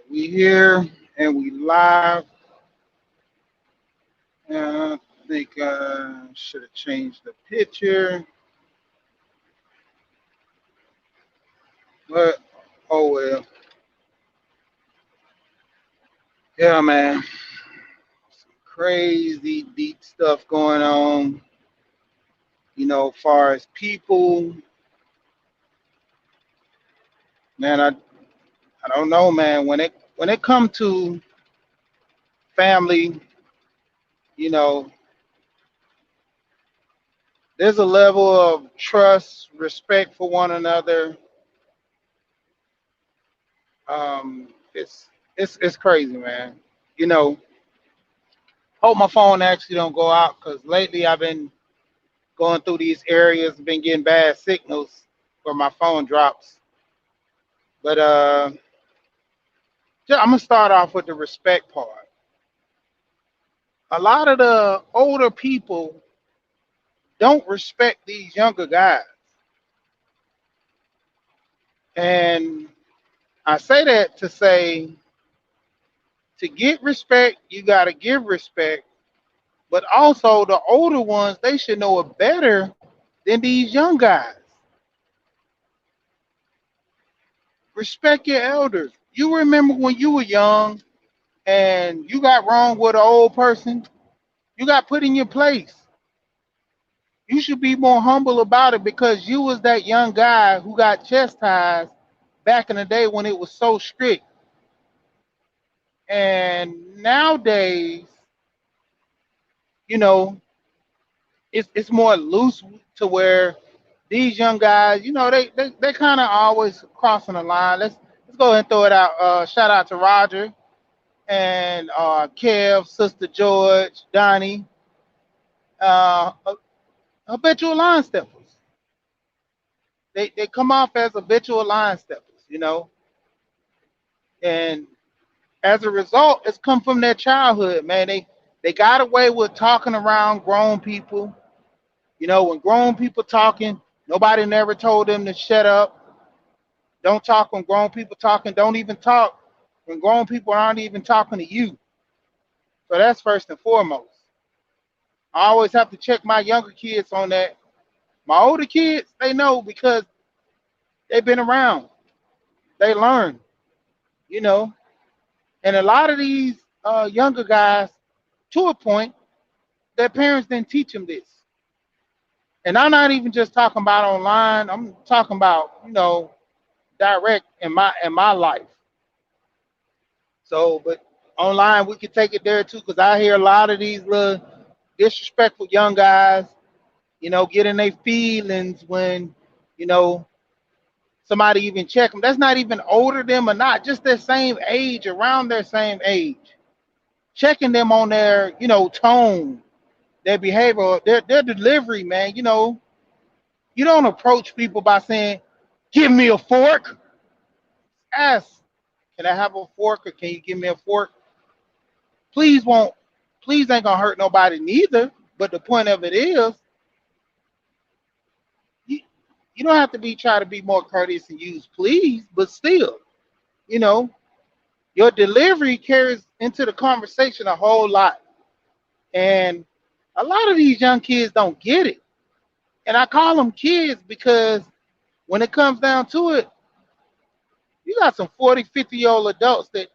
We here and we live. I think I should have changed the picture, but oh well. Yeah, man. Some crazy deep stuff going on. Far as people, man. I don't know, man. When it come to family, you know, there's a level of trust, respect for one another. It's crazy, man. You know, hope my phone actually don't go out because lately I've been going through these areas, been getting bad signals where my phone drops. But I'm gonna start off with the respect part. A lot of the older people don't respect these younger guys, and I say that to say to get respect, you gotta give respect. But also the older ones, they should know it better than these young guys. Respect your elders. You remember when you were young and you got wrong with an old person, you got put in your place. You should be more humble about it because you was that young guy who got chastised back in the day when it was so strict. And nowadays, you know, it's more loose to where these young guys, they kind of always crossing the line. Let's go ahead and throw it out. Shout out to Roger and Kev, Sister George, Donnie, uh, habitual line steppers. They come off as habitual line steppers, and as a result, it's come from their childhood, man. They got away with talking around grown people. When grown people talking, nobody never told them to shut up. Don't talk when grown people talking. Don't even talk when grown people aren't even talking to you. So that's first and foremost. I always have to check my younger kids on that. My older kids, they know because they've been around. They learn, you know. And a lot of these younger guys, to a point, their parents didn't teach them this. And I'm not even just talking about online. I'm talking about, direct in my life. So, but online we could take it there too, because I hear a lot of these little disrespectful young guys, getting their feelings when, you know, somebody even check them. That's not even older them or not, just their same age, around their same age. Checking them on their, tone, their behavior, their delivery, man. You don't approach people by saying, "Give me a fork." Ask, "Can I have a fork or can you give me a fork?" Please won't, please ain't gonna hurt nobody neither. But the point of it is, you, you don't have to be try to be more courteous and use please, but still, you know, your delivery carries into the conversation a whole lot. And a lot of these young kids don't get it. And I call them kids because when it comes down to it, you got some 40, 50-year-old adults that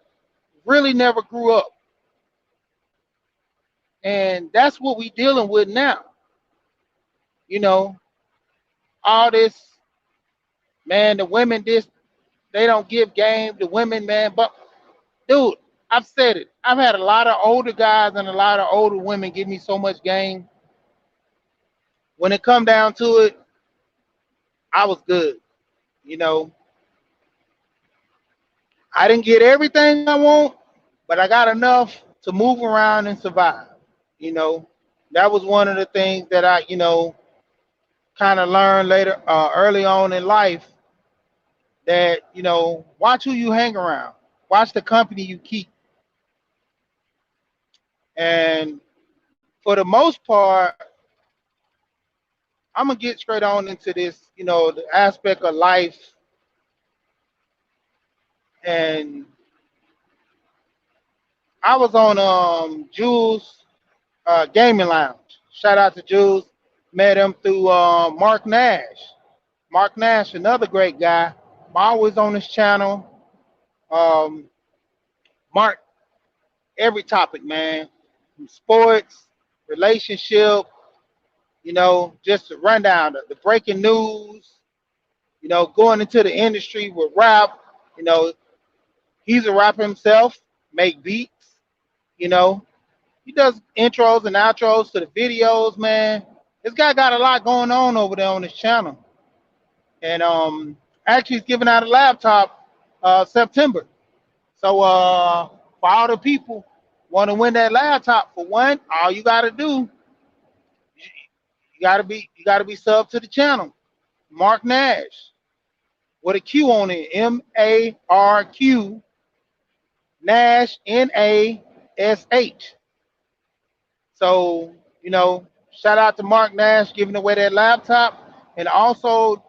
really never grew up. And that's what we dealing with now. You know, all this, man, the women this, they don't give game. The women, man, but dude, I've said it. I've had a lot of older guys and a lot of older women give me so much game. When it come down to it, I was good. You know, I didn't get everything I want, but I got enough to move around and survive. You know, that was one of the things that I, kind of learned later, early on in life, that, watch who you hang around, watch the company you keep. And for the most part, I'm gonna get straight on into this, the aspect of life and I was on Jules Gaming Lounge. Shout out to Jules. Met him through Mark Nash. Mark Nash, another great guy. I'm always on his channel. Um, Mark, every topic, man. From sports, relationship, just a rundown, the breaking news, going into the industry with rap. You know, he's a rapper himself, make beats, you know. He does intros and outros to the videos, man. This guy got a lot going on over there on his channel. And actually he's giving out a laptop September. So for all the people want to win that laptop, for one, all you gotta do, you gotta be sub to the channel. Mark Nash with a Q on it. MARQ Nash NASH. So, shout out to Mark Nash giving away that laptop. And also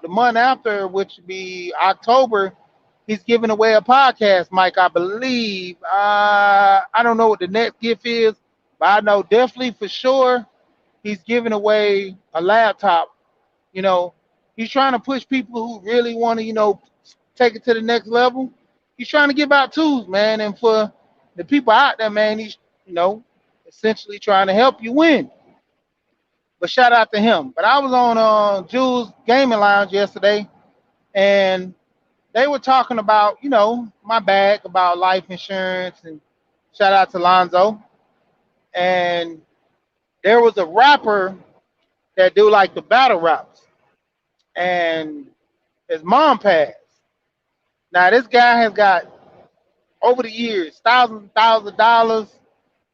the month after, which would be October, he's giving away a podcast mic, I believe. I don't know what the next gift is, but I know definitely for sure he's giving away a laptop. You know, he's trying to push people who really want to, take it to the next level. He's trying to give out tools, man. And for the people out there, man, he's, you know, essentially trying to help you win. But shout out to him. But I was on Jules Gaming Lounge yesterday, and they were talking about, my bag, about life insurance, and shout out to Lonzo. And there was a rapper that do like the battle raps, and his mom passed. Now this guy has got over the years thousands and thousands of dollars.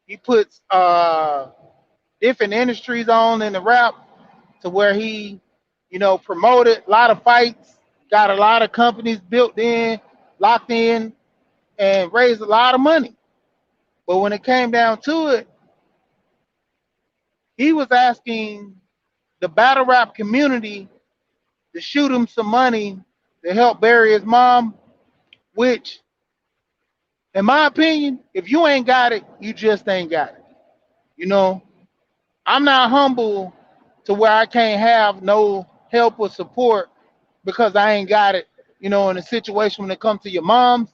He puts different industries on in the rap to where he, promoted a lot of fights, got a lot of companies built in, locked in, and raised a lot of money. But when it came down to it, he was asking the battle rap community to shoot him some money to help bury his mom, which, in my opinion, if you ain't got it, you just ain't got it. You know, I'm not humble to where I can't have no help or support because I ain't got it, in a situation when it comes to your mom's.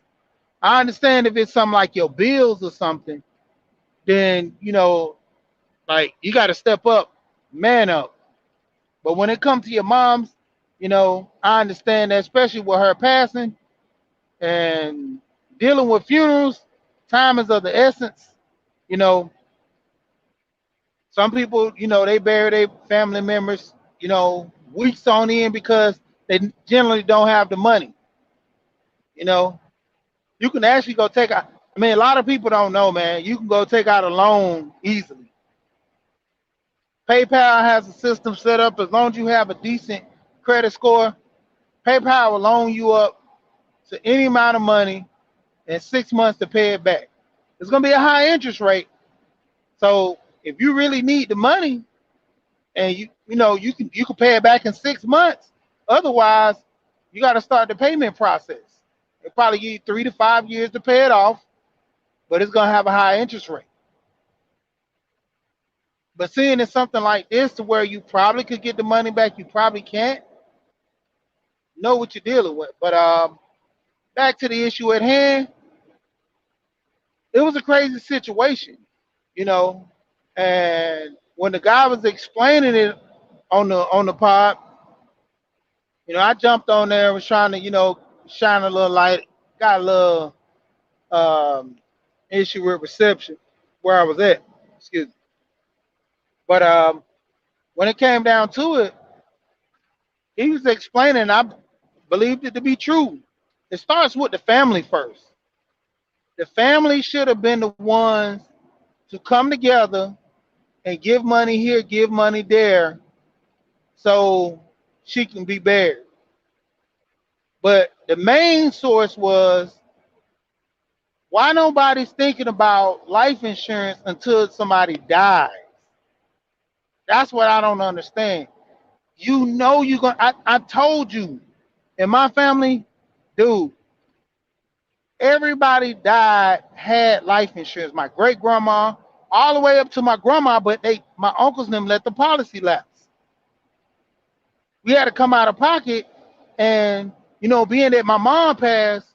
I understand if it's something like your bills or something, then, like you got to step up, man up. But when it comes to your mom's, I understand that, especially with her passing and dealing with funerals, time is of the essence. You know, some people, they bury their family members, weeks on end because they generally don't have the money. You know, you can actually go take out. I mean, a lot of people don't know, man. You can go take out a loan easily. PayPal has a system set up as long as you have a decent credit score. PayPal will loan you up to any amount of money in 6 months to pay it back. It's gonna be a high interest rate. So if you really need the money and you can pay it back in 6 months, otherwise you got to start the payment process. It probably give you 3 to 5 years to pay it off, but it's gonna have a high interest rate. But seeing it's something like this to where you probably could get the money back, you probably can't know what you're dealing with. But back to the issue at hand, it was a crazy situation, you know. And when the guy was explaining it on the pod, I jumped on there and was trying to, shine a little light. Got a little um, issue with reception where I was at. Excuse me. But when it came down to it, he was explaining. I believed it to be true. It starts with the family first. The family should have been the ones to come together and give money here, give money there, so she can be buried. But the main source was why nobody's thinking about life insurance until somebody dies. That's what I don't understand. I told you, in my family, dude, Everybody died had life insurance. My great grandma, all the way up to my grandma, but my uncles and them let the policy lapse. We had to come out of pocket, and being that my mom passed,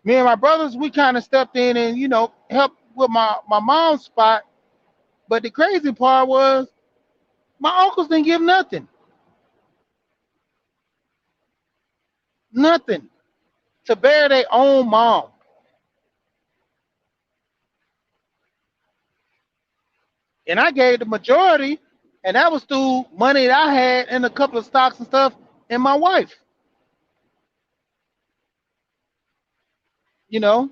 me and my brothers, we kind of stepped in and helped with my mom's spot. But the crazy part was my uncles didn't give nothing, nothing to bear their own mom, and I gave the majority, and that was through money that I had in a couple of stocks and stuff, and my wife, you know,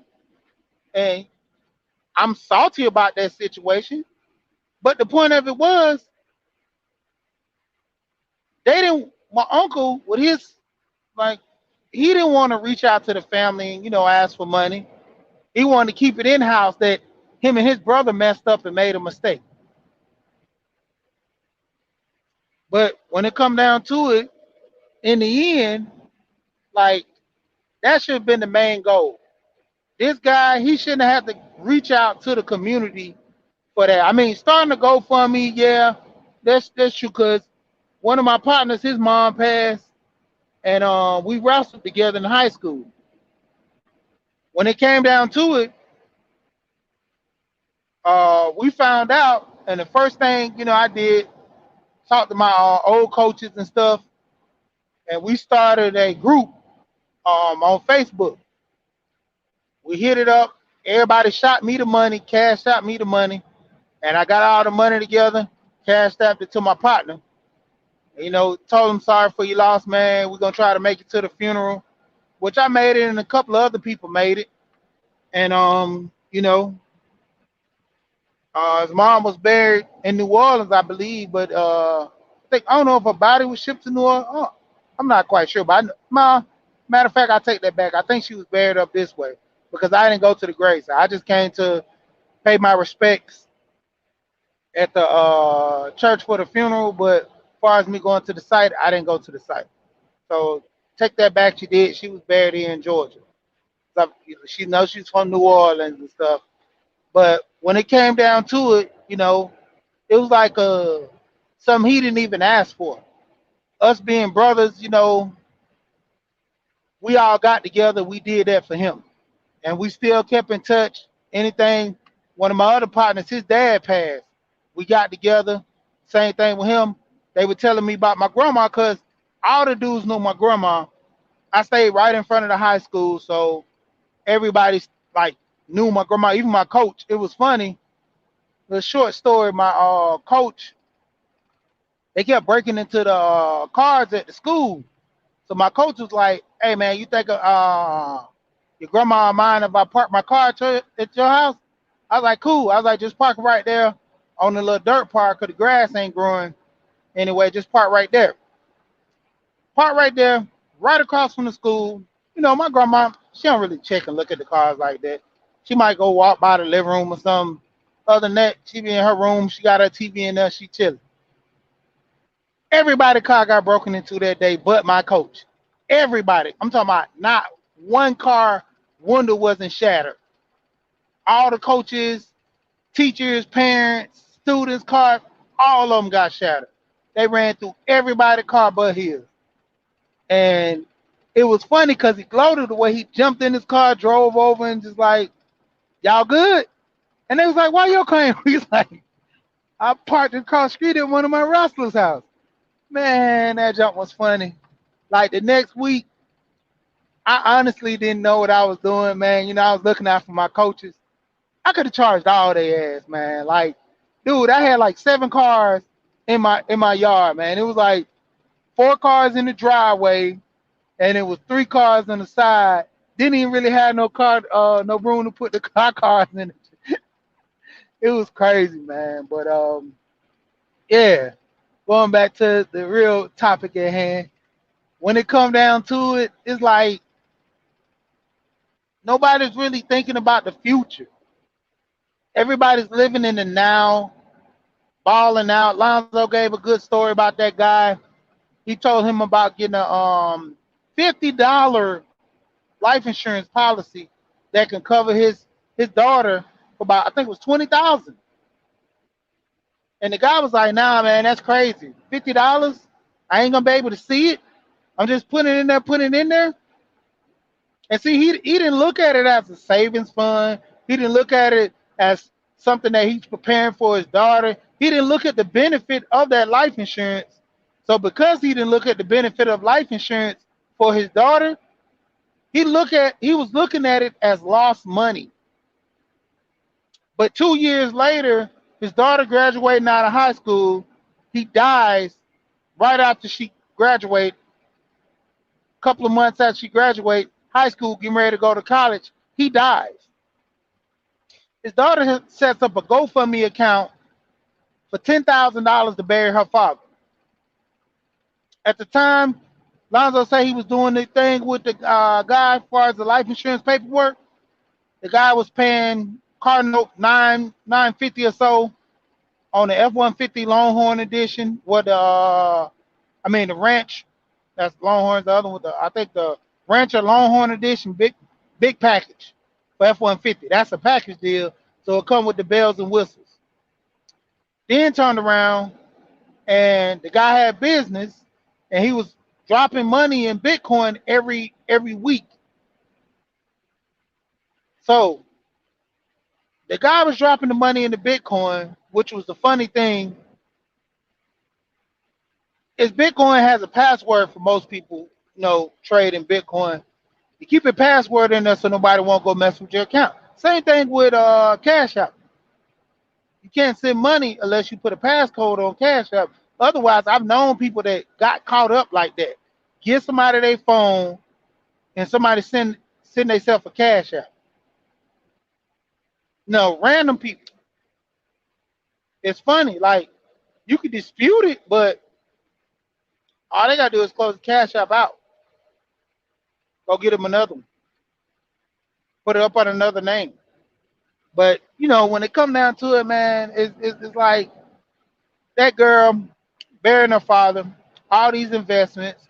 and I'm salty about that situation. But the point of it was, they didn't. My uncle, with his, like, he didn't want to reach out to the family and ask for money. He wanted to keep it in house that him and his brother messed up and made a mistake. But when it come down to it, in the end, like, that should have been the main goal. This guy, he shouldn't have to reach out to the community for that. I mean, starting to GoFundMe, yeah, that's true. Cause one of my partners, his mom passed, and we wrestled together in high school. When it came down to it, we found out, and the first thing I did, talk to my old coaches and stuff, and we started a group on Facebook. We hit it up. Everybody shot me the money, cash shot me the money, and I got all the money together, cashed out it to my partner. Told him sorry for your loss, man. We're gonna try to make it to the funeral, which I made it, and a couple of other people made it. And his mom was buried in New Orleans, I believe, but I don't know if her body was shipped to New Orleans. Oh, I'm not quite sure, but matter of fact, I take that back. I think she was buried up this way because I didn't go to the grave. I just came to pay my respects at the church for the funeral, but as far as me going to the site, I didn't go to the site. So take that back. She did. She was buried here in Georgia. So she knows she's from New Orleans and stuff. But when it came down to it, it was like something he didn't even ask for. Us being brothers, we all got together. We did that for him, and we still kept in touch. Anything. One of my other partners, his dad passed. We got together. Same thing with him. They were telling me about my grandma because all the dudes knew my grandma. I stayed right in front of the high school, so everybody like knew my grandma, even my coach. It was funny. The short story, my coach, they kept breaking into the cars at the school. So my coach was like, "Hey man, you think your grandma mind if I park my car at your house?" I was like, "Cool." I was like, "Just park right there on the little dirt park, cause the grass ain't growing anyway. Just park right there. Park right there, right across from the school." My grandma, she don't really check and look at the cars like that. She might go walk by the living room or something. Other than that, she be in her room. She got her TV in there. She chilling. Everybody car got broken into that day, but my coach. Everybody. I'm talking about not one car window wasn't shattered. All the coaches, teachers, parents, students' cars, all of them got shattered. They ran through everybody's car but his. And it was funny because he gloated the way he jumped in his car, drove over, and just like, "Y'all good?" And they was like, "Why your car?" He's like, "I parked across the street at one of my wrestlers' house." Man, that jump was funny. Like the next week, I honestly didn't know what I was doing, man. I was looking out for my coaches. I could have charged all their ass, man. Like, dude, I had like 7 cars in my yard, man. It was like 4 cars in the driveway, and it was 3 cars on the side. Didn't even really have no room to put the cars in. It was crazy, man. But yeah. Going back to the real topic at hand, when it come down to it, it's like nobody's really thinking about the future. Everybody's living in the now, balling out. Lonzo gave a good story about that guy. He told him about getting a $50 life insurance policy, that can cover his daughter for about, I think it was 20,000. And the guy was like, "Nah, man, that's crazy. $50? I ain't gonna be able to see it. I'm just putting it in there, putting it in there." And see, he didn't look at it as a savings fund. He didn't look at it as something that he's preparing for his daughter. He didn't look at the benefit of that life insurance. So because he didn't look at the benefit of life insurance for his daughter, he was looking at it as lost money. But 2 years later, his daughter graduating out of high school, he dies right after she graduates. A couple of months after she graduates high school, getting ready to go to college, he dies. His daughter sets up a GoFundMe account for $10,000 to bury her father. At the time, Lonzo said he was doing the thing with the guy as far as the life insurance paperwork. The guy was paying car note 950 or so on the F-150 Longhorn edition. The ranch. That's Longhorn. The other one, I think the Rancher Longhorn edition, big package for F-150. That's a package deal, so it come with the bells and whistles. Then turned around and the guy had business, and he was dropping money in Bitcoin every week. So the guy was dropping the money into Bitcoin, which was the funny thing is Bitcoin has a password for most people, trade in Bitcoin. You keep a password in there so nobody won't go mess with your account. Same thing with Cash App. You can't send money unless you put a passcode on Cash App. Otherwise, I've known people that got caught up like that. Get somebody their phone and somebody send themselves a Cash App. No, random people. It's funny. Like you could dispute it, but all they gotta do is close the Cash App out. Go get them another one. Put it up on another name. But when it come down to it, man, it's like that girl burying her father, all these investments.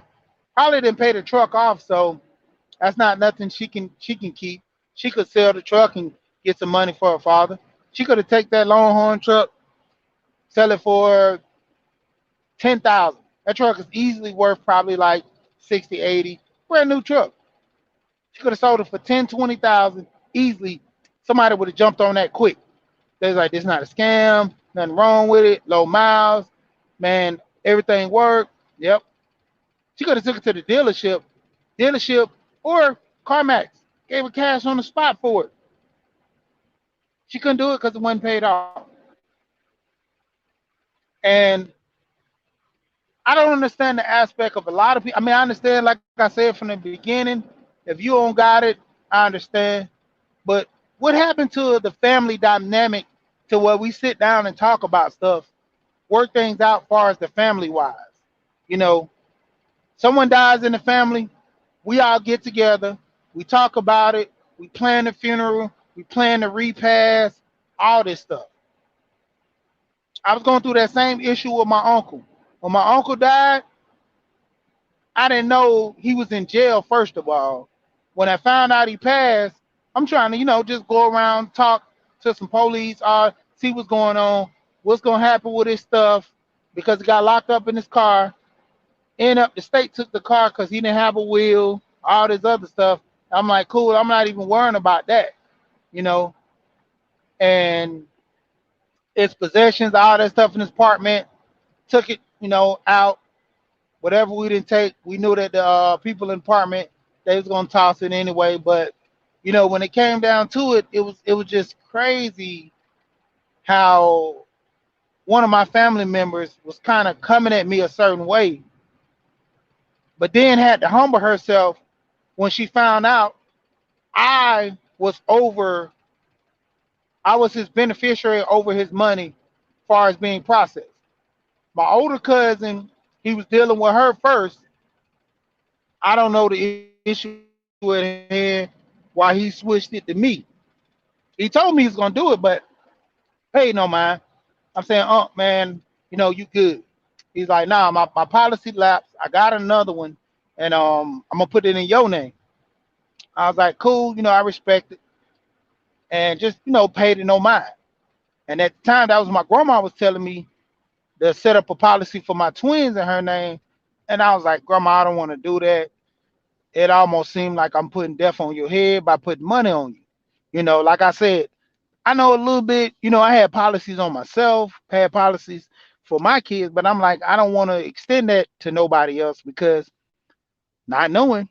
Probably didn't pay the truck off, so that's not nothing she can keep. She could sell the truck and get some money for her father. She could have take that Longhorn truck, sell it for 10,000. That truck is easily worth probably like 60, 80. Brand new truck. She could have sold it for 10, 20,000 easily. Somebody would have jumped on that quick. They was like, this is not a scam, nothing wrong with it, low miles, man, everything worked. Yep. She could have took it to the dealership or CarMax, gave her cash on the spot for it. She couldn't do it because it wasn't paid off. And I don't understand the aspect of a lot of people. I mean, I understand, like I said from the beginning, if you don't got it, I understand. But what happened to the family dynamic to where we sit down and talk about stuff, work things out as far as the family wise? You know, someone dies in the family, we all get together, we talk about it, we plan the funeral, we plan the repast, all this stuff. I was going through that same issue with my uncle. When my uncle died, I didn't know he was in jail, first of all. When I found out he passed, I'm trying to, just go around, talk to some police, see what's going on, what's going to happen with his stuff, because he got locked up in his car. End up, the state took the car because he didn't have a will, all this other stuff. I'm like, cool, I'm not even worrying about that, you know. And his possessions, all that stuff in his apartment, took it, out. Whatever we didn't take, we knew that the people in the apartment, they was gonna toss it anyway. But when it came down to it, it was just crazy how one of my family members was kind of coming at me a certain way, but then had to humble herself when she found out I was over, I was his beneficiary over his money, as far as being processed. My older cousin, he was dealing with her first. I don't know the issue with him, why he switched it to me. He told me he's gonna do it, but hey, no mind. I'm saying, man, you good. He's like, nah, my policy lapsed. I got another one, and I'm gonna put it in your name. I was like, cool, I respect it. and just paid it no mind. And at the time, that was my grandma was telling me to set up a policy for my twins in her name, and I was like, Grandma, I don't want to do that. It almost seemed like I'm putting death on your head by putting money on you. Like I said, I know a little bit. I had policies on myself, had policies for my kids, but I'm like, I don't want to extend that to nobody else because not knowing,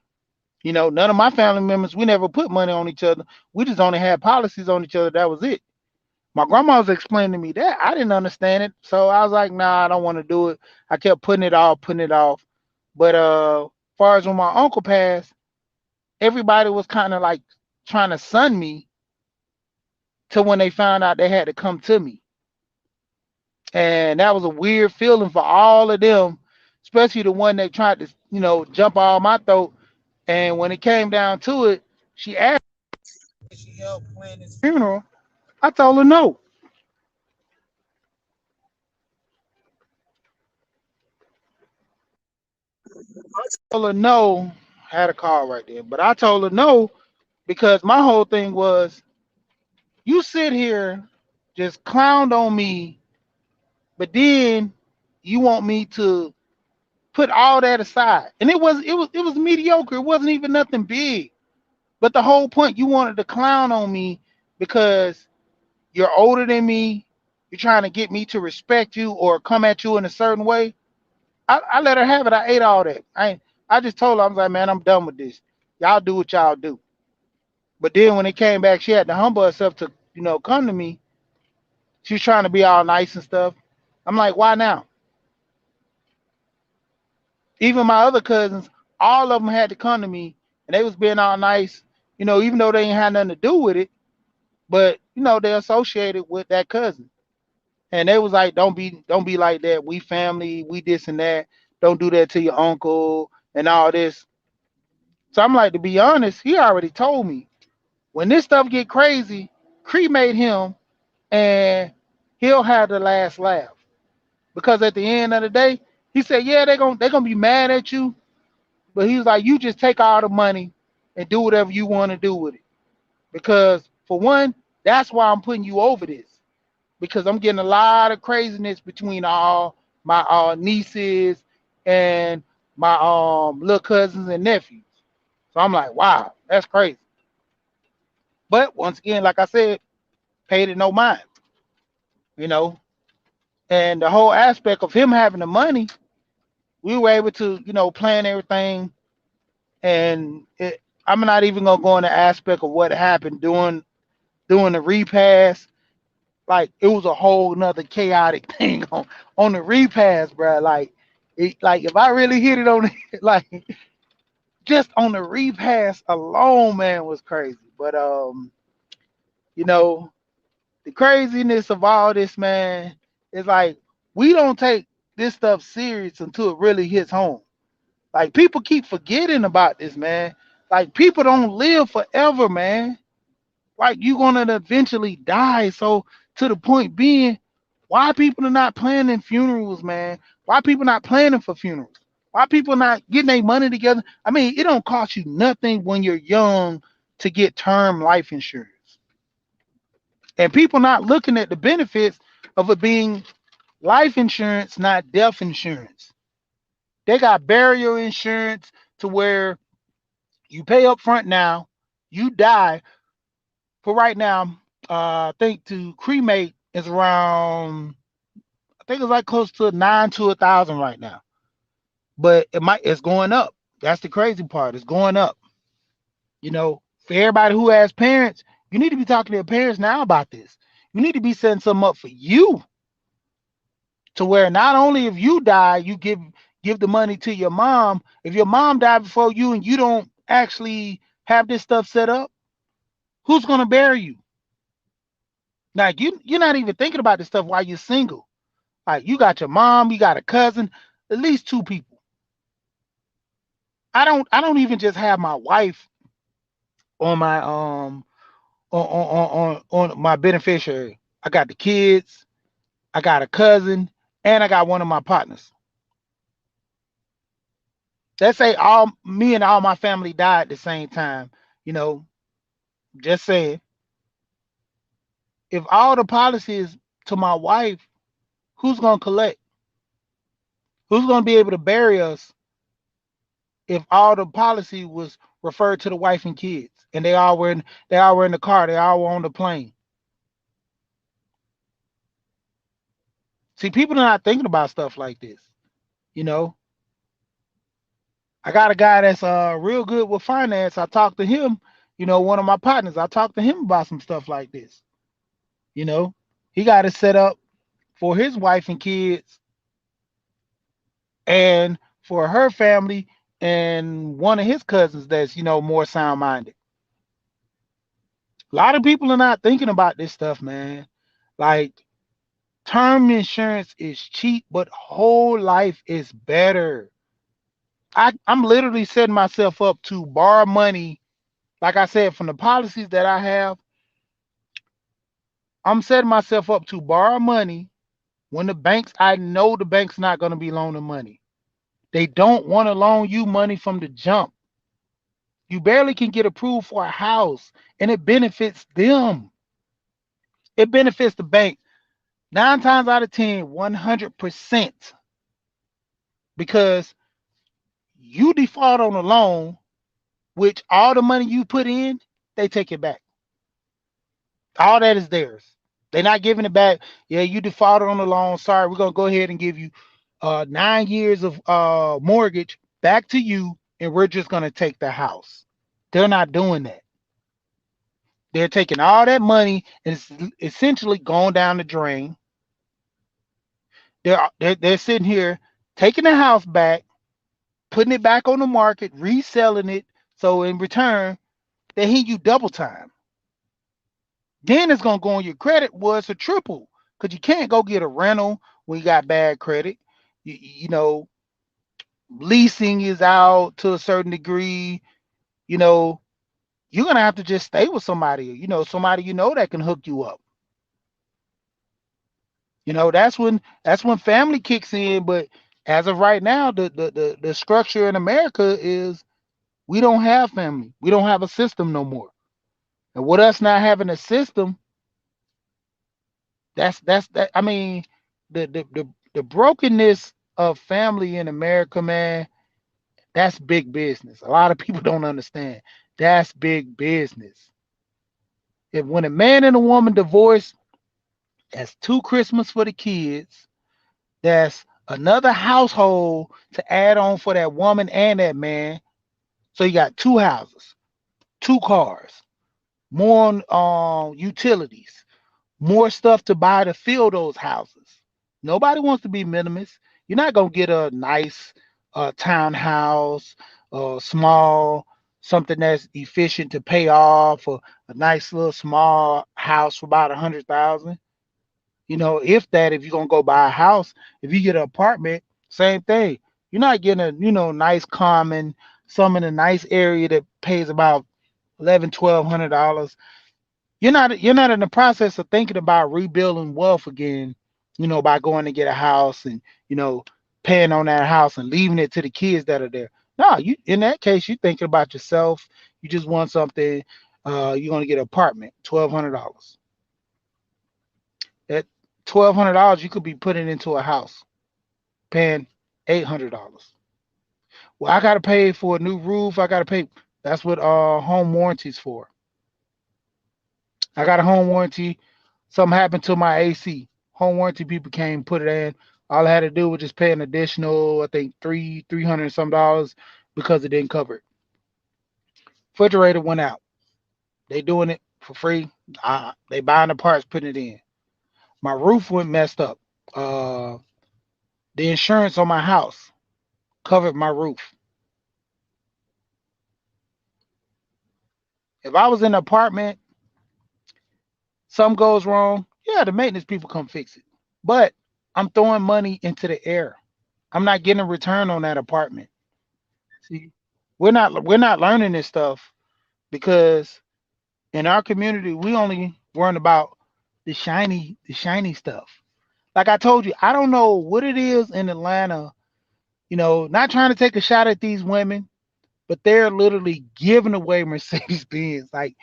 none of my family members, we never put money on each other. We just only had policies on each other. That was it. My grandma was explaining to me that I didn't understand it, so I was like, nah, I don't want to do it. I kept putting it off. But far as when my uncle passed, everybody was kind of like trying to sun me to when they found out they had to come to me. And that was a weird feeling for all of them, especially the one that tried to, jump all my throat. And when it came down to it, she asked if she helped plan his funeral. I told her no. I told her no. I had a call right there, but I told her no because my whole thing was you sit here just clowned on me, but then you want me to put all that aside. And it was mediocre. It wasn't even nothing big. But the whole point, you wanted to clown on me because you're older than me. You're trying to get me to respect you or come at you in a certain way. I let her have it. I ate all that. I just told her, I was like, man, I'm done with this. Y'all do what y'all do. But then when it came back, she had to humble herself to, come to me. She was trying to be all nice and stuff. I'm like, why now? Even my other cousins, all of them had to come to me and they was being all nice, even though they ain't had nothing to do with it. But they associated with that cousin, and they was like, don't be like that. We family, we this and that. Don't do that to your uncle and all this. So I'm like, to be honest, he already told me when this stuff get crazy, cremate him, and he'll have the last laugh. Because at the end of the day, he said, yeah, they gonna be mad at you, but he was like, you just take all the money and do whatever you want to do with it. Because for one, that's why I'm putting you over this. Because I'm getting a lot of craziness between all my nieces and my little cousins and nephews. So I'm like, wow, that's crazy. But once again, like I said, paid it no mind, you know. And the whole aspect of him having the money, we were able to, plan everything. And I'm not even gonna go in the aspect of what happened doing the repass. Like it was a whole nother chaotic thing on the repass, bro. Like if I really hit it on like just on the repass alone, man, was crazy. But you know, the craziness of all this, man, is like we don't take this stuff serious until it really hits home. Like people keep forgetting about this, man. Like people don't live forever, man. Like you're gonna eventually die. So to the point being, why people are not planning funerals, man? Why people not planning for funerals? Why people not getting their money together? I mean, it don't cost you nothing when you're young to get term life insurance. And people not looking at the benefits of it being life insurance, not death insurance. They got burial insurance to where you pay up front now, you die. For right now, I think to cremate is around, I think it's like close to 9 to 1,000 right now. But it's going up. That's the crazy part. It's going up. For everybody who has parents, you need to be talking to your parents now about this. You need to be setting something up for you to where not only if you die, you give the money to your mom. If your mom died before you and you don't actually have this stuff set up, who's gonna bury you? Like you're not even thinking about this stuff while you're single. Like you got your mom, you got a cousin, at least two people. I don't even just have my wife on my on my beneficiary. I got the kids, I got a cousin, and I got one of my partners. Let's say all me and all my family died at the same time, you know, just saying. If all the policy is to my wife, who's gonna collect? Who's gonna be able to bury us if all the policy was referred to the wife and kids and they all were in the car, they all were on the plane? See, people are not thinking about stuff like this. You know, I got a guy that's real good with finance. I talked to him, one of my partners. I talked to him about some stuff like this. You know, he got it set up for his wife and kids and for her family and one of his cousins that's, more sound minded. A lot of people are not thinking about this stuff, man. Like, term insurance is cheap, but whole life is better. I'm literally setting myself up to borrow money. Like I said, from the policies that I have, I'm setting myself up to borrow money when I know the bank's not going to be loaning money. They don't want to loan you money from the jump. You barely can get approved for a house, and it benefits them. It benefits the bank 9 times out of 10, 100%, because you default on a loan, which all the money you put in, they take it back. All that is theirs. They're not giving it back. Yeah, you defaulted on the loan. Sorry, we're gonna go ahead and give you 9 years of mortgage back to you, and we're just gonna take the house. They're not doing that. They're taking all that money and it's essentially going down the drain. They're sitting here taking the house back, putting it back on the market, reselling it. So in return, they hit you double time. Then it's gonna go on your credit was a triple because you can't go get a rental when you got bad credit. You know, leasing is out to a certain degree. You know, you're gonna have to just stay with somebody. Somebody that can hook you up. That's when family kicks in. But as of right now, the structure in America is we don't have family. We don't have a system no more. And with us not having a system, that's that. I mean, the brokenness of family in America, man, that's big business. A lot of people don't understand. That's big business. If when a man and a woman divorce, that's two Christmas for the kids. That's another household to add on for that woman and that man. So you got two houses, two cars, more utilities, more stuff to buy to fill those houses. Nobody wants to be minimalist. You're not gonna get a nice townhouse, small, something that's efficient to pay off, or a nice little small house for about 100,000. If you're gonna go buy a house, if you get an apartment, same thing. You're not getting a nice common, some in a nice area that pays about 1,100, $1,200. You're not in the process of thinking about rebuilding wealth again, by going to get a house and paying on that house and leaving it to the kids that are there. No, you in that case you're thinking about yourself. You just want something. You're gonna get an apartment, $1,200. That $1,200 you could be putting into a house, paying $800. Well, I gotta pay for a new roof. I gotta pay. That's what home warranties for. I got a home warranty. Something happened to my AC. Home warranty people came, put it in. All I had to do was just pay an additional, I think $300 and some dollars because it didn't cover it. Refrigerator went out. They doing it for free. They buying the parts, putting it in. My roof went messed up. Uh, the insurance on my house covered my roof. If I was in an apartment, something goes wrong, yeah, the maintenance people come fix it. But I'm throwing money into the air. I'm not getting a return on that apartment. See, we're not learning this stuff because in our community we only learn about the shiny stuff. Like I told you, I don't know what it is in Atlanta. Not trying to take a shot at these women, but they're literally giving away Mercedes Benz. Like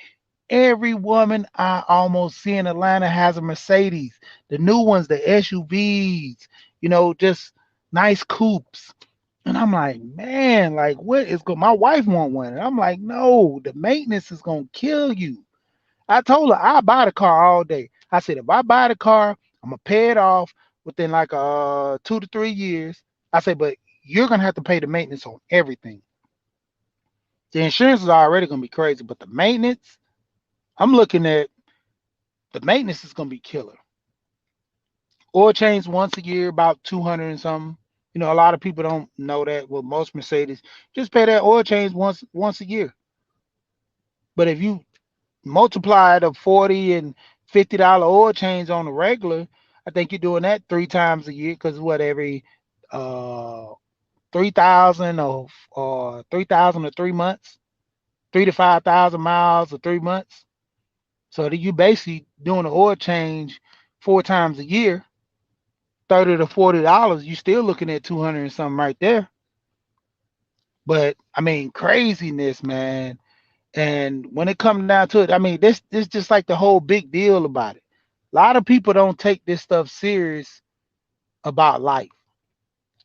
Every woman I almost see in Atlanta has a Mercedes. The new ones, the SUVs, just nice coupes. And I'm like, man, like what is going? My wife want one, and I'm like, no, the maintenance is gonna kill you. I told her I buy the car all day. I said if I buy the car, I'm gonna pay it off within like 2 to 3 years. I said, but you're gonna have to pay the maintenance on everything. The insurance is already gonna be crazy, but the maintenance, I'm looking at the maintenance is gonna be killer. Oil change once a year, about 200 and something. A lot of people don't know that. Well, most Mercedes just pay that oil change once a year. But if you multiply the 40 and $50 oil change on the regular, I think you're doing that 3 times a year because what every uh 3,000 or 3,000 or 3 months, 3 to 5,000 miles or 3 months. So that you basically doing the oil change 4 times a year, $30 to $40. You still looking at 200 and something right there. But I mean, craziness, man. And when it comes down to it, I mean, this just like the whole big deal about it. A lot of people don't take this stuff serious about life.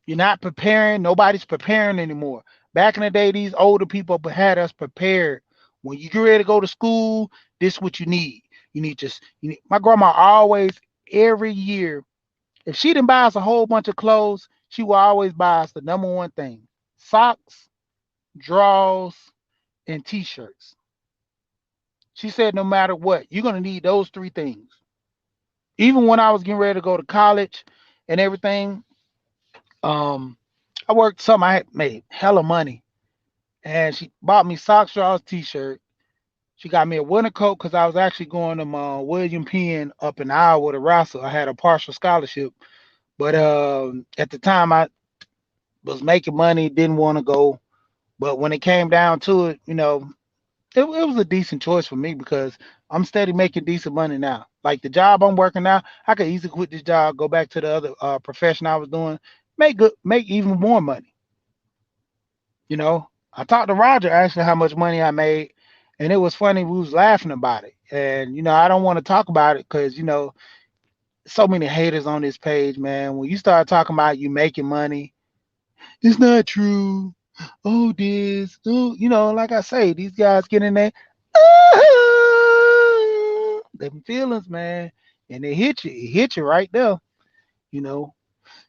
You're not preparing. Nobody's preparing anymore. Back in the day, these older people had us prepared. When you get ready to go to school, this is what you need. My grandma always, every year, if she didn't buy us a whole bunch of clothes, she will always buy us the number one thing: socks, drawers, and t-shirts. She said no matter what, you're gonna need those three things. Even when I was getting ready to go to college and everything, um, I worked some. I had made hella money, and she bought me socks, drawers, t-shirt. She got me a winter coat because I was actually going to my William Penn up in Iowa to wrestle. I had a partial scholarship, but at the time I was making money, didn't want to go. But when it came down to it, it was a decent choice for me because I'm steady making decent money now. Like the job I'm working now, I could easily quit this job, go back to the other profession I was doing, make even more money. I talked to Roger actually how much money I made, and it was funny. We was laughing about it, and I don't want to talk about it because so many haters on this page, man. When you start talking about you making money, it's not true. Oh, this, oh, like I say, these guys get in there, them feelings, man, and they hit you. It hit you right there. You know,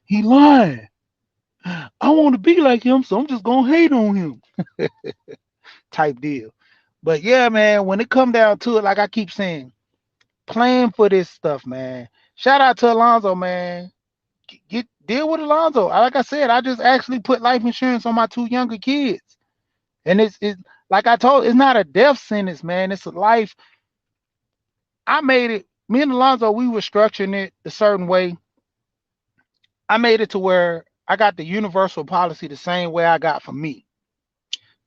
he lying. I want to be like him, so I'm just gonna hate on him, type deal. But yeah, man, when it come down to it, like I keep saying, plan for this stuff, man. Shout out to Alonzo, man. Get deal with Alonzo. Like I said, I just actually put life insurance on my two younger kids. And it's like I told, it's not a death sentence, man. It's a life. I made it. Me and Alonzo, we were structuring it a certain way. I made it to where I got the universal policy the same way I got for me.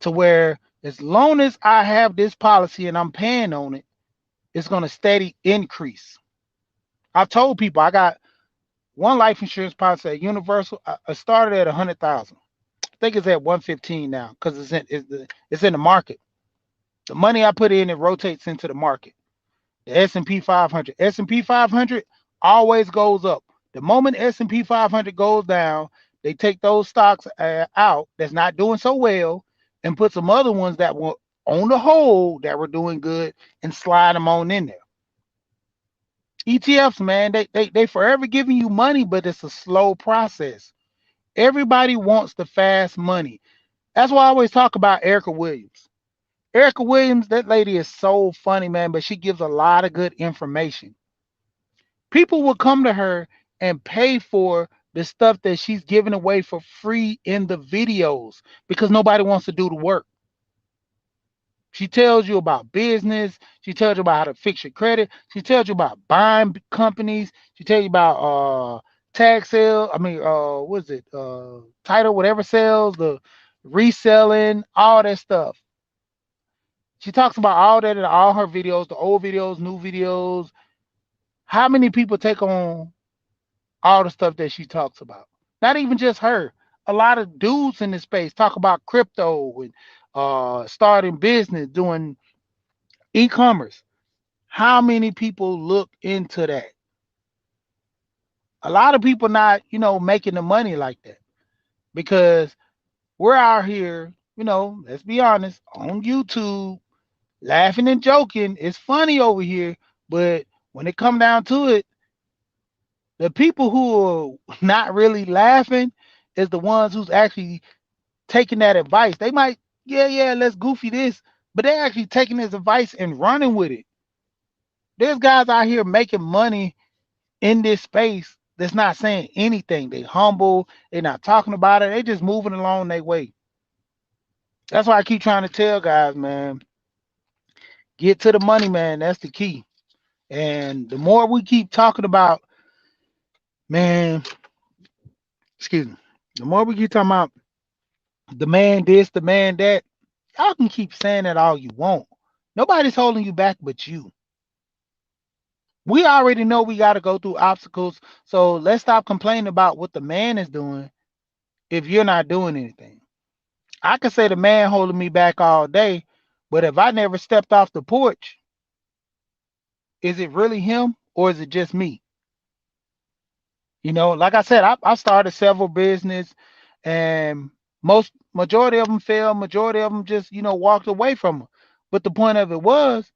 To where as long as I have this policy and I'm paying on it, it's gonna steady increase. I've told people I got one life insurance policy at Universal. I started at 100,000. I think it's at 115 now because it's in the market. The money I put in, it rotates into the market. The S&P 500. S&P 500 always goes up. The moment S&P 500 goes down, they take those stocks out that's not doing so well and put some other ones that were on the whole that were doing good and slide them on in there. ETFs, man, they forever giving you money, but it's a slow process. Everybody wants the fast money. That's why I always talk about Erica Williams. Erica Williams, that lady is so funny, man, but she gives a lot of good information. People will come to her and pay for the stuff that she's giving away for free in the videos because nobody wants to do the work. She tells you about business. She tells you about how to fix your credit. She tells you about buying companies. She tells you about tag sale. I mean, what is it? Title, whatever sales, the reselling, all that stuff. She talks about all that in all her videos, the old videos, new videos. How many people take on all the stuff that she talks about? Not even just her. A lot of dudes in this space talk about crypto and starting business, doing E-commerce. How many people look into that? A lot of people not, making the money like that because we're out here, let's be honest, on YouTube, laughing and joking. It's funny over here, but when it come down to it, the people who are not really laughing is the ones who's actually taking that advice. They might, yeah, yeah, let's goofy this, but they're actually taking this advice and running with it. There's guys out here making money in this space that's not saying anything. They humble, they're not talking about it, they just moving along their way. That's why I keep trying to tell guys, man, get to the money, man. That's the key. And the more we keep talking about, man, excuse me, the more we keep talking about the man this, the man that, y'all can keep saying that all you want. Nobody's holding you back but you. We already know we got to go through obstacles. So let's stop complaining about what the man is doing if you're not doing anything. I could say the man holding me back all day, but if I never stepped off the porch, is it really him or is it just me? Like I said, I started several business, and majority of them failed. Majority of them just walked away from them. But the point of it was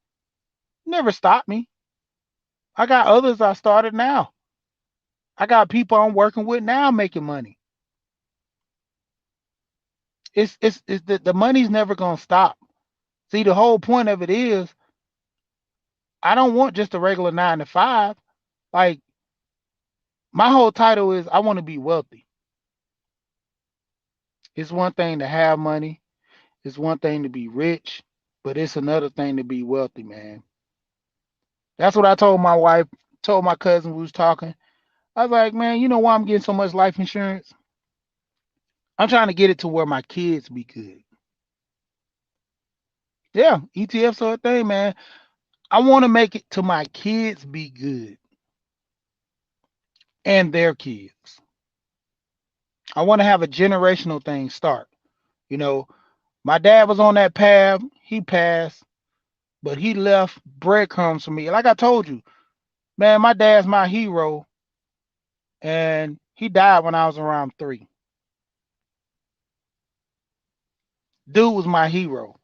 never stopped me. I got others I started now. I got people I'm working with now making money. It's the money's never gonna stop. See, the whole point of it is I don't want just a regular 9 to 5. Like, my whole title is I want to be wealthy. It's one thing to have money, it's one thing to be rich, but it's another thing to be wealthy, man. That's what I told my wife, told my cousin who was talking. I was like, man, you know why I'm getting so much life insurance? I'm trying to get it to where my kids be good. Yeah, ETFs are a thing, man. I want to make it to my kids be good and their kids. I want to have a generational thing start. You know, my dad was on that path. He passed, but he left breadcrumbs for me. Like I told you, man, my dad's my hero, and he died when I was around 3. Dude was my hero.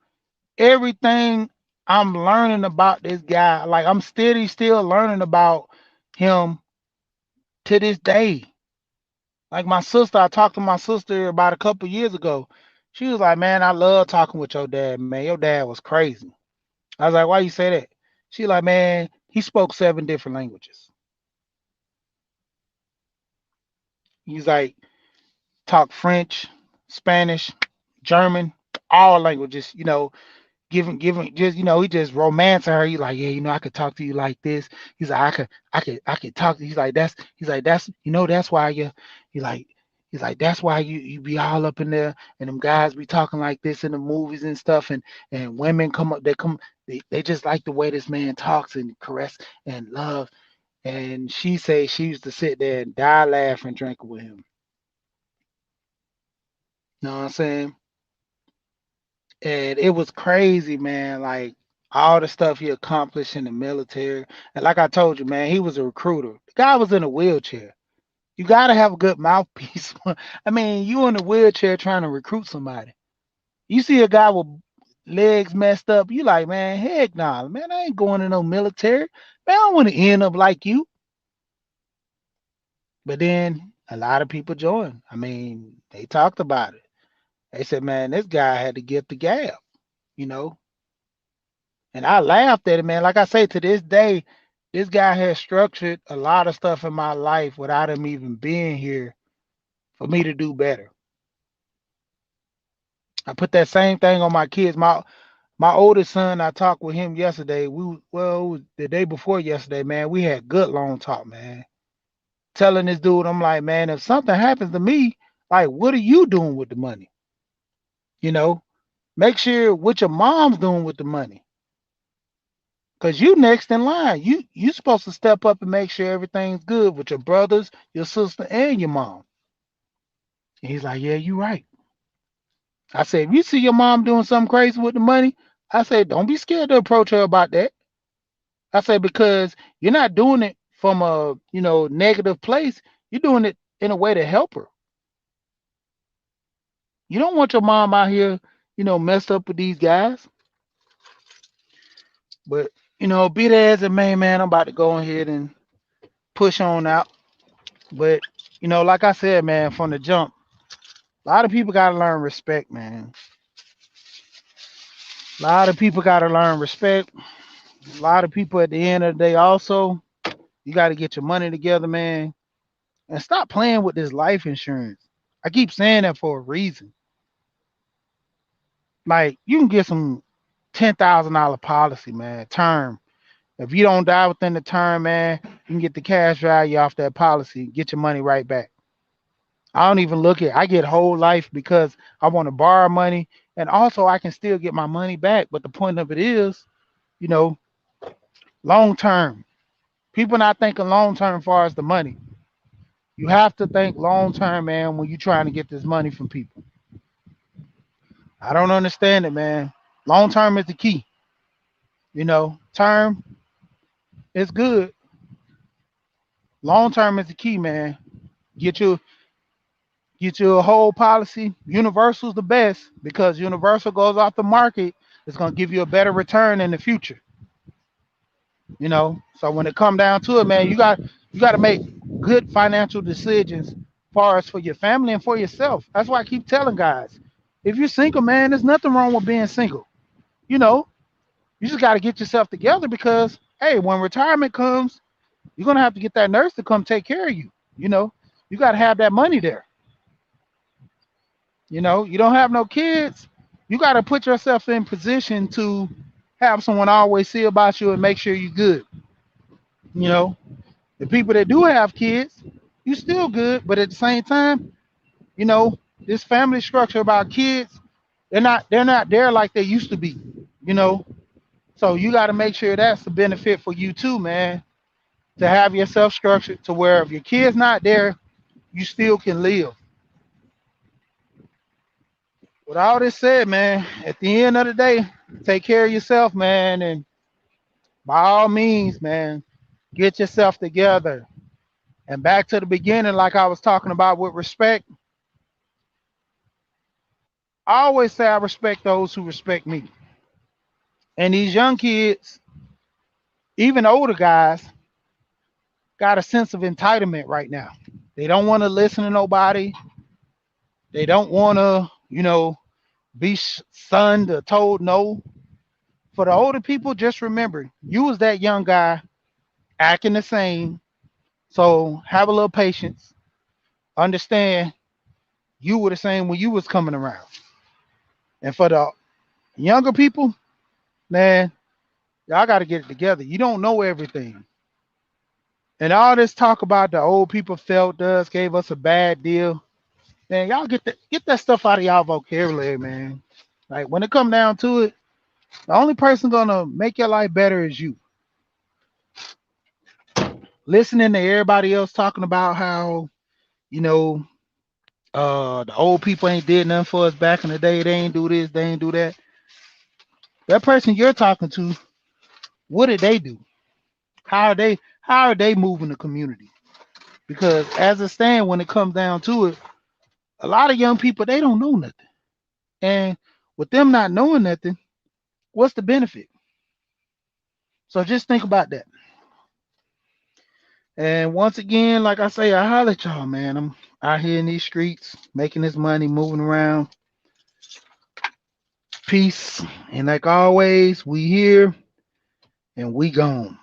Everything I'm learning about this guy, like I'm steady still learning about him to this day. Like my sister, I talked to my sister about a couple years ago. She was like, "Man, I love talking with your dad, man. Your dad was crazy." I was like, "Why you say that?" She like, "Man, he spoke 7 different languages." He's like, talk French, Spanish, German, all languages. Giving just he just romancing her. He's like, yeah, I could talk to you like this. He's like, I could talk to you. He's like, that's that's why you he like he's like, that's why you be all up in there and them guys be talking like this in the movies and stuff, and women come up, they just like the way this man talks and caress and love. And she say she used to sit there and die laughing drinking with him. You know what I'm saying? And it was crazy, man. Like all the stuff he accomplished in the military. And like I told you, man, he was a recruiter. The guy was in a wheelchair. You gotta have a good mouthpiece. I mean, you in a wheelchair trying to recruit somebody. You see a guy with legs messed up, you like, man, heck nah, man, I ain't going to no military. Man, I don't want to end up like you. But then a lot of people joined. I mean, they talked about it. They said, man, this guy had to get the gab, you know. And I laughed at it, man. Like I say, to this day, this guy has structured a lot of stuff in my life without him even being here for me to do better. I put that same thing on my kids. My oldest son, I talked with him yesterday. It was the day before yesterday, man. We had good long talk, man. Telling this dude, I'm like, man, if something happens to me, like, what are you doing with the money? You know, make sure what your mom's doing with the money. Cause you next in line. You supposed to step up and make sure everything's good with your brothers, your sister, and your mom. And he's like, yeah, you right. I said, if you see your mom doing something crazy with the money, I say, don't be scared to approach her about that. I say, because you're not doing it from a, negative place. You're doing it in a way to help her. You don't want your mom out here, messed up with these guys. But, be that as it may, man, I'm about to go ahead and push on out. But, like I said, man, from the jump, a lot of people got to learn respect, man. A lot of people got to learn respect. A lot of people at the end of the day, also, you got to get your money together, man, and stop playing with this life insurance. I keep saying that for a reason. Like, you can get some $10,000 policy, man, term. If you don't die within the term, man, you can get the cash value off that policy, get your money right back. I don't even look at I get whole life because I want to borrow money, and also I can still get my money back. But the point of it is, you know, long term. People not thinking long term as far as the money. You have to think long term, man, when you're trying to get this money from people. I don't understand it, man. Long term is the key. Term is good. Long term is the key, man. Get you get you a whole policy. Universal's the best because Universal goes off the market. It's gonna give you a better return in the future. So when it come down to it, man, you got to make good financial decisions, far as for your family and for yourself. That's why I keep telling guys, if you're single, man, there's nothing wrong with being single. You know, you just got to get yourself together because, hey, when retirement comes, you're gonna have to get that nurse to come take care of you. You know, you got to have that money there. You don't have no kids. You got to put yourself in position to have someone always see about you and make sure you're good. You know, the people that do have kids, you still good, but at the same time, this family structure about kids, they're not there like they used to be. You know, so you got to make sure that's the benefit for you too, man. To have yourself structured to where if your kid's not there, you still can live. With all this said, man, at the end of the day, take care of yourself, man, and by all means, man, get yourself together. And back to the beginning, like I was talking about with respect, I always say I respect those who respect me. And these young kids, even older guys, got a sense of entitlement right now. They don't want to listen to nobody. They don't want to, be sunned or told no. For the older people, just remember, you was that young guy acting the same. So have a little patience. Understand you were the same when you was coming around. And for the younger people, man, y'all got to get it together. You don't know everything. And all this talk about the old people felt us, gave us a bad deal. Man, y'all get that stuff out of y'all vocabulary, man. Like when it come down to it, the only person gonna make your life better is you. Listening to everybody else talking about how, you know, the old people ain't did nothing for us back in the day. They ain't do this, they ain't do that. That person you're talking to, what did they do? How are they moving the community? Because as it stands, when it comes down to it, a lot of young people they don't know nothing. And with them not knowing nothing, what's the benefit? So just think about that. And once again, like I say, I holler at y'all, man. I'm out here in these streets, making this money, moving around. Peace. And like always, we here and we gone.